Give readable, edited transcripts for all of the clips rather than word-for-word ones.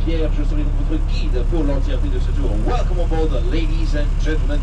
Pierre, je serai votre guide pour l'entièreté de ce tour. Welcome on board, ladies and gentlemen,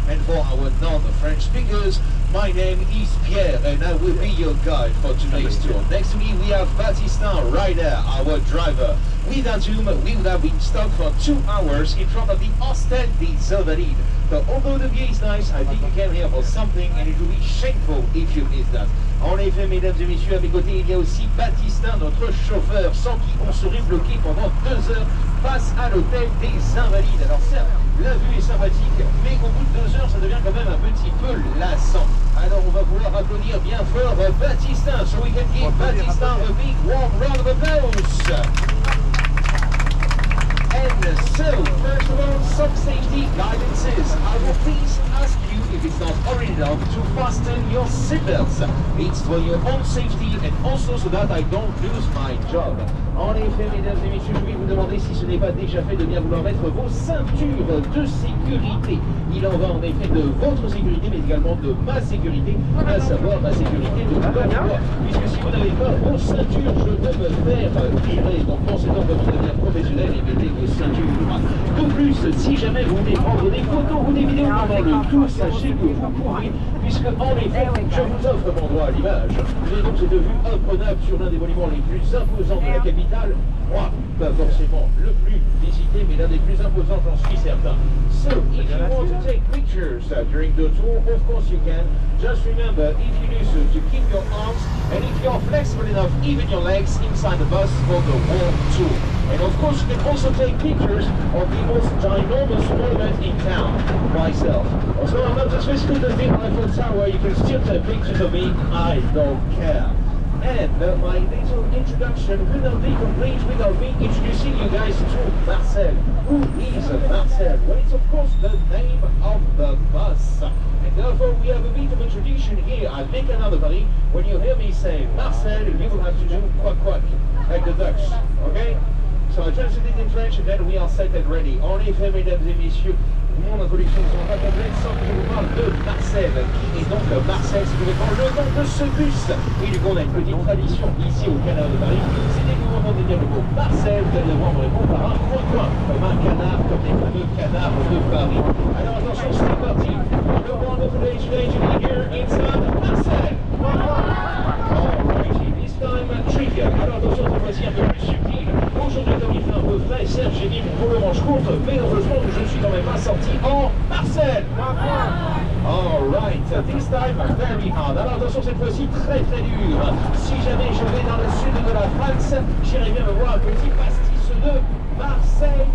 and for our non-French speakers, my name is Pierre and I will be your guide for today's tour. Next to me we have Baptistin Ryder, our driver. Without whom we would have been stuck for 2 hours in front of the Hostel des Invalides. So although the view is nice, I think you came here for something and it will be shameful if you miss that. En effet, mesdames et messieurs, à mes côtés, il y a aussi Baptistin, notre chauffeur, sans qui on serait bloqué pendant 2 heures face à l'hôtel des Invalides. Alors certes, la vue est sympathique, mais au bout de 2 heures, ça devient quand même un petit peu lassant. Alors on va vouloir applaudir bien fort Baptistin, so we can give Baptistin a big warm round of applause. And so, first of all, some safety guidances. I will please ask you, if it's not already done, to fasten your seatbelts. It's for your own safety and also so that I don't lose my job. En effet, mesdames et messieurs, je vais vous demander si ce n'est pas déjà fait de bien vouloir mettre vos ceintures de sécurité. Il en va en effet de votre sécurité, mais également de ma sécurité, à savoir ma sécurité de l'emploi. Puisque si vous n'avez pas vos ceintures, je peux me faire virer. Donc pensez-en comme une manière professionnelle et mettez vos ceintures droites. De plus, si jamais vous voulez prendre des photos ou des vidéos pendant le tour, sachez que vous pourrez, puisque en effet, je vous offre mon droit à l'image. Vous avez donc cette vue imprenable sur l'un des monuments les plus imposants de la capitale. Moi, pas forcément le plus visité, mais l'un des plus imposants, j'en suis certain. So, if you want to take pictures during the tour, of course you can. Just remember, if you do so, to keep your arms, and if you're flexible enough, even your legs inside the bus for the whole tour. And of course, you can also take pictures of the most ginormous monument in town, myself. Also, I'm not just visiting the big Eiffel Tower, you can still take pictures of me, I don't care. And my little introduction will not be complete without me introducing you guys to Marcel. Who is Marcel? Well, it's of course the name of the bus. And therefore we have a bit of a tradition here at Les Canards de Paris. When you hear me say Marcel, you will have to do quack quack, like the ducks, okay? So I translate it in French and then we are set and ready. En effet, mesdames et messieurs, mon introduction ne sera pas complète sans que je vous parle de Marcel. Qui est donc Marcel, c'est complètement le nom de ce bus. Et du coup, on a une petite tradition ici au Canard de Paris. C'est dès que vous entendez dire le mot Marcel, vous allez devoir me répondre par un coin-coin, comme un canard, comme les fameux canards de Paris. Alors attention, c'est parti. The wonderful day today to be here inside Marcel. Alrighty, this time trivia. Alors attention, cette fois-ci un peu plus subtil. Aujourd'hui, comme il fait un peu frais, certes, j'ai mis pour le manche courte, mais heureusement que je ne suis quand même pas sorti en Marcel. Alright, this time very hard. Alors attention, cette fois-ci très très dur. Si jamais je vais dans le sud de la France, j'irai bien me voir un petit pastis de Marseille.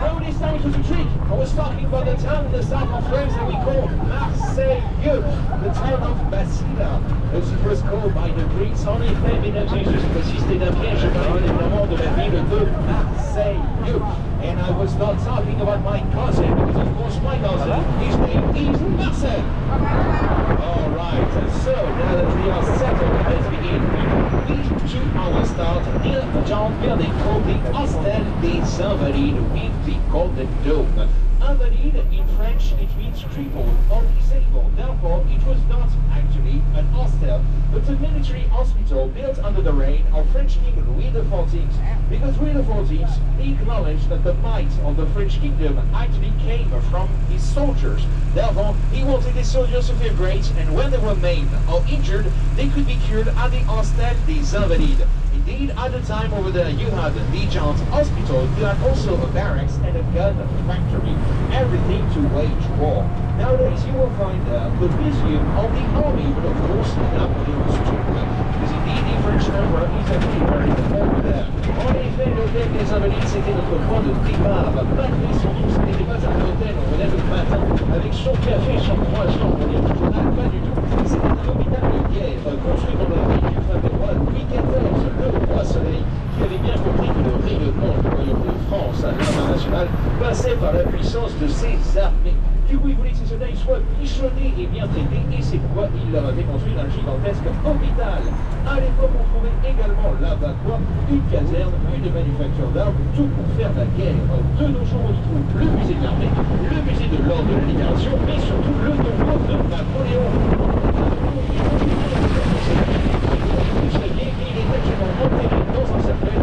No, this time it was a trick. I was talking about the town in the south of France that we call Marseille, the town of Basila, as it was called by the Greeks. En effet, mesdames et messieurs, cette fois-ci c'était un piège. Je parlais évidemment de la ville de Marseille. And I was not talking about my cousin, because of course my cousin, his name is Marcel. Alright, so now that we are settled, let's begin. Each 2 hours start near the Jean building called the Hostel des Invalides with the Golden Dome. Invalide in French, it means crippled or disabled. Therefore, it was not actually an hostel, but a military hospital built under the reign of French King Louis XIV. Because Louis XIV acknowledged that the might of the French kingdom actually came from his soldiers. Therefore, he wanted his soldiers to feel great, and when they were maimed or injured, they could be cured at the Hostel des Invalides. Indeed, at the time over there, you had the Giant Hospital, you had also a barracks and a gun factory, everything to wage war. Nowadays, you will find the museum of the army, but of course, Napoleon's tomb. Because indeed, the French emperor is actually buried over there. En effet, l'hôtel des Invalides, c'était notre point de départ. Malgré son nom, ce n'était pas un hôtel, on venait le matin, avec son café, son croissant, on est tout journal, pas du tout. C'était un hôpital de guerre, construit dans le pays du fameux roi Louis XIV, le roi Soleil, qui avait bien compris que le rayonnement du royaume de France à l'international passait par la puissance de ses armées. Du coup, il voulait que ces soldats soient bichonnés et bien traités, et c'est pourquoi il leur avait construit un gigantesque hôpital. À l'époque, on trouvait également là-bas quoi, une caserne, une manufacture d'armes, tout pour faire la guerre. De nos jours, on y trouve le musée de l'armée, le musée de l'ordre de la libération, mais surtout le tombeau de Napoléon. Vous saviez qu'il est actuellement enterré dans un cercueil,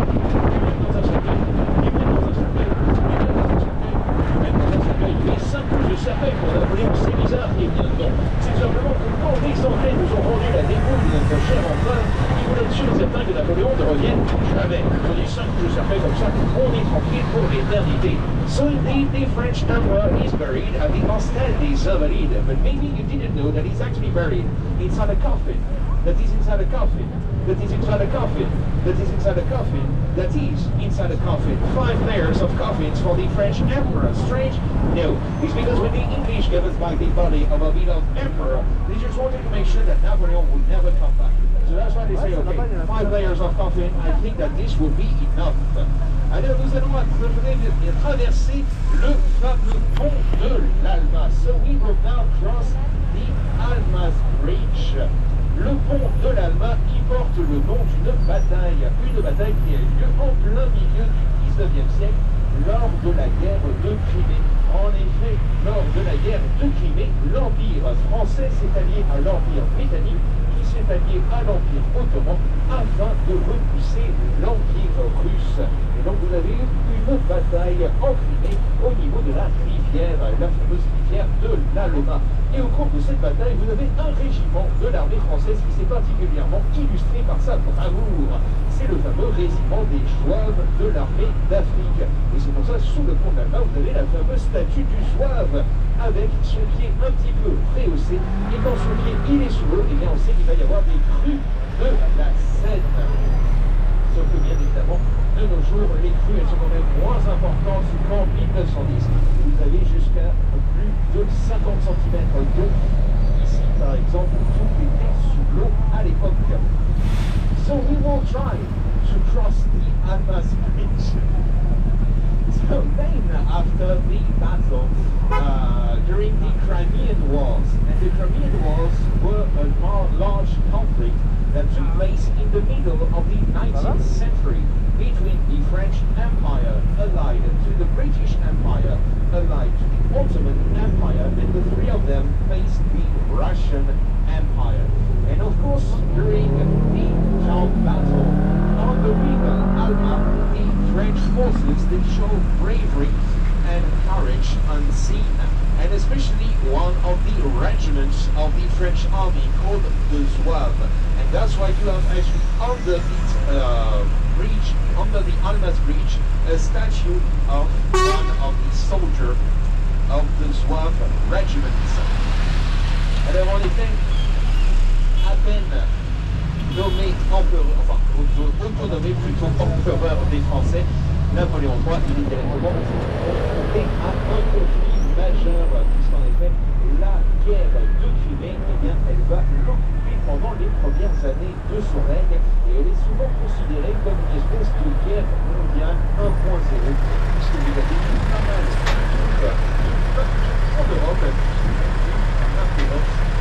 the French emperor is buried at the Hostel des Invalides, but maybe you didn't know that he's actually buried inside a coffin. That is inside a coffin. That is inside a coffin. That is inside a coffin. That is inside a coffin. 5 layers of coffins for the French emperor. Strange? No. It's because when the English gave us back the body of a beloved emperor, they just wanted to make sure that Napoleon would never come back. So that's why they say, okay, 5 layers of coffin, I think that this will be enough. Alors nous allons traverser le fameux pont de l'Alma. So we will now cross the Alma's Bridge. Le pont de l'Alma qui porte le nom d'une bataille qui a eu lieu en plein milieu du 19e siècle lors de la guerre de Crimée. En effet, lors de la guerre de Crimée, l'Empire français s'est allié à l'Empire britannique qui s'est allié à l'Empire ottoman afin de repousser l'Empire russe. Et donc vous avez eu une bataille en Crimée au niveau de la rivière, la fameuse rivière de l'Alma. Et au cours de cette bataille, vous avez un régiment de l'armée française qui s'est particulièrement illustré par sa bravoure. C'est le fameux régiment des Zouaves de l'armée d'Afrique. Et c'est pour ça, sous le pont de l'Alma, vous avez la fameuse statue du Zouave, avec son pied un petit peu rehaussé. Et quand son pied il est sous l'eau, eh bien on sait qu'il va y avoir des crues de la Seine. Sauf que bien évidemment, de nos jours, les crues elles sont quand même moins importantes qu'en 1910. Vous avez jusqu'à plus de 50 cm d'eau. Ici, par exemple, tout était sous l'eau à l'époque. So we will try to cross the Alma's Bridge. So then, after the battle, during the Crimean Wars, and the Crimean Wars were a large conflict that took place in the middle of the 19th century between the French Empire allied to the British Empire, allied to the Ottoman Empire, and the three of them faced the Russian Empire. And of course, during the town battle on the river Alma, the French forces they showed bravery and courage unseen, and especially one of the regiments of the French army called the Zouaves. And that's why you have actually under the bridge, under the Alma's Bridge, a statue of one of the soldiers of the Zouave regiment. Alors en effet, à peine nommé empereur, enfin autonommé plutôt empereur des Français, Napoléon III, il est directement confronté à un conflit majeur, puisqu'en effet, la guerre de Crimée, eh bien, elle va l'occuper pendant les premières années de son règne, et elle est souvent considérée comme une espèce de guerre mondiale 1.0, puisque vous avez eu pas mal en Europe,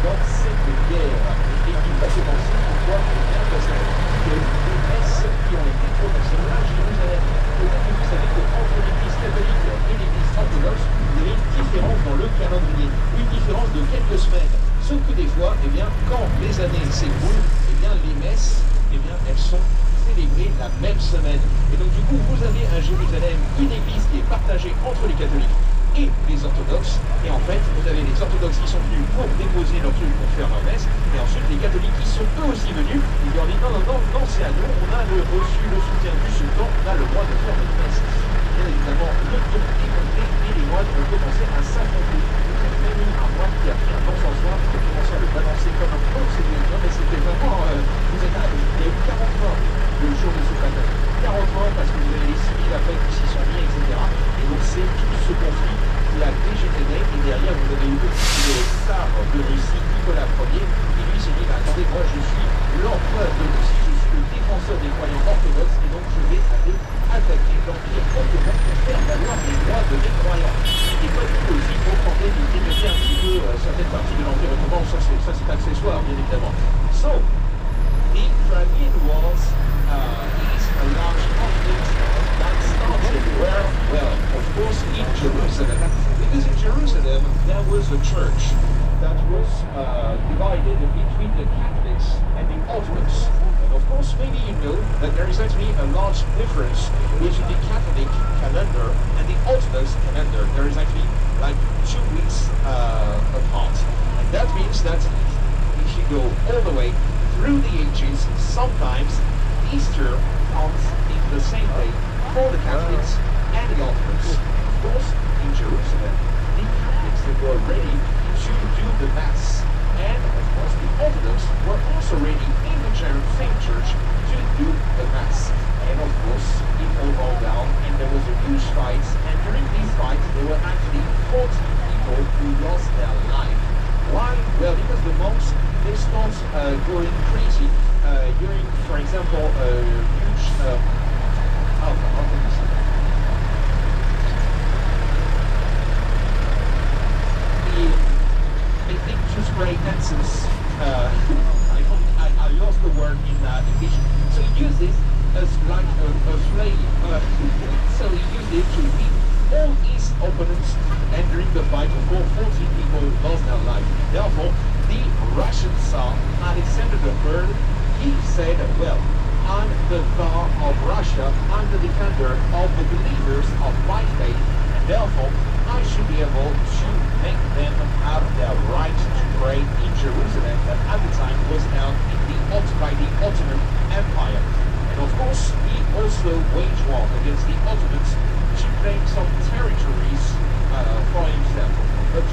dans cette guerre. Et il va se penser pourquoi parce que les messes qui ont été prononcées à Jérusalem. Peut-être que vous savez qu'entre l'église catholique et l'église orthodoxe, il y avait une différence dans le calendrier, une différence de quelques semaines. Sauf que des fois, eh bien, quand les années s'écoulent, eh bien, les messes, eh bien, elles sont célébrées la même semaine. Et donc du coup, vous avez à Jérusalem une église qui est partagée entre les catholiques et les orthodoxes, et en fait vous avez les orthodoxes qui sont venus pour déposer leur truc pour faire leur messe, et ensuite les catholiques qui sont eux aussi venus, ils lui ont dit non c'est à nous, on a reçu le soutien du sultan, on a le droit de faire notre messe. Bien évidemment, le ton est monté et les moines ont commencé à s'affronter. Vous avez même eu un moine qui a pris un encensoir, qui a commencé à le balancer comme un pro, non mais c'était vraiment, vous êtes là, il y a eu 40 morts le jour de ce bataille. 40 morts parce que vous avez les civils après qui s'y sont mis, etc. Et donc c'est tout ce conflit qui a dégénéré, et derrière vous avez eu le tsar de Russie, Nicolas Ier, qui lui s'est dit, attendez, moi je suis l'empereur de Russie, je suis le défenseur des croyants orthodoxes, et donc je vais aller attaquer l'empire ottoman pour faire valoir les droits de mes croyants. Et pas du tout aussi pour tenter de grignoter un petit peu certaines parties de l'empire ottoman, ça c'est accessoire bien évidemment. So, the Crimean Wars is a large conflict that started where? Well, of course in Jerusalem, because in Jerusalem there was a church that was divided between the Catholics and the Orthodox. And of course, maybe you know that there is actually a large difference between the Catholic calendar and the Orthodox calendar. There is actually like 2 weeks apart. And that means that if you go all the way through the ages, sometimes Easter comes in the same day for the Catholics and the Orthodox. Of course, in Jerusalem, the Catholics were ready to do the Mass. And of course the Orthodox were also ready in the same church to do the Mass. And of course it all broke down and there was a huge fight, and during these fights there were actually 40 people who lost their life. Why? Well, because the monks, they start going crazy during, for example, a huge how can you say that? They to spray incense. I lost the word in English. So he used this as like a flame. So he used it to beat all his opponents. And during the fight, of course, 40 people lost their life. Therefore, the Russian Tsar Alexander III, he said, well, I'm the Tsar of Russia, I'm the defender of the believers of my faith, and therefore I should be able to make them have their right to pray in Jerusalem that at the time was held by the Ottoman Empire. And of course, he also waged war against the Ottomans to claim some territories for himself. But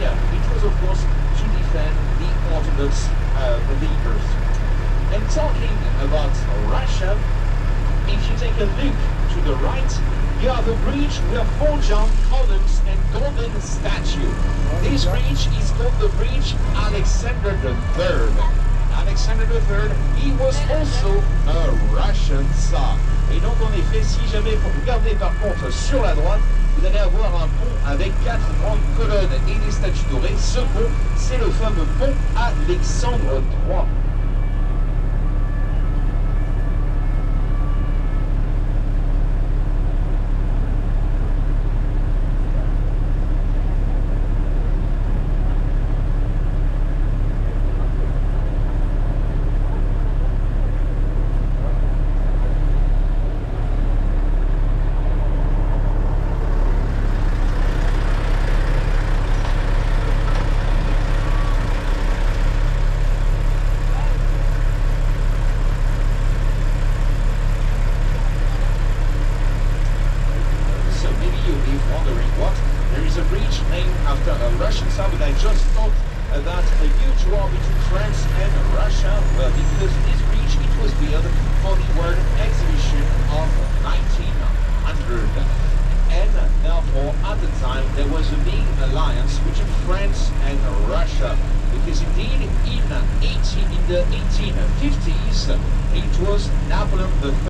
yeah, it was of course to defend the Orthodox believers. And talking about Russia, if you take a look to the right, you have a bridge with 4 giant columns and golden statue. This bridge is called the Bridge Alexander III. Alexander III, he was also a Russian Tsar. Et donc en effet, si jamais vous regardez par contre sur la droite, vous allez avoir un pont avec 4 grandes colonnes et des statues dorées. Ce pont, c'est le fameux pont Alexandre III. Russian side, but I just thought about a huge war between France and Russia. Well, because this bridge, it was built for the World Exhibition of 1900. And therefore, at the time, there was a big alliance between France and Russia. Because indeed, in the 1850s, it was Napoleon III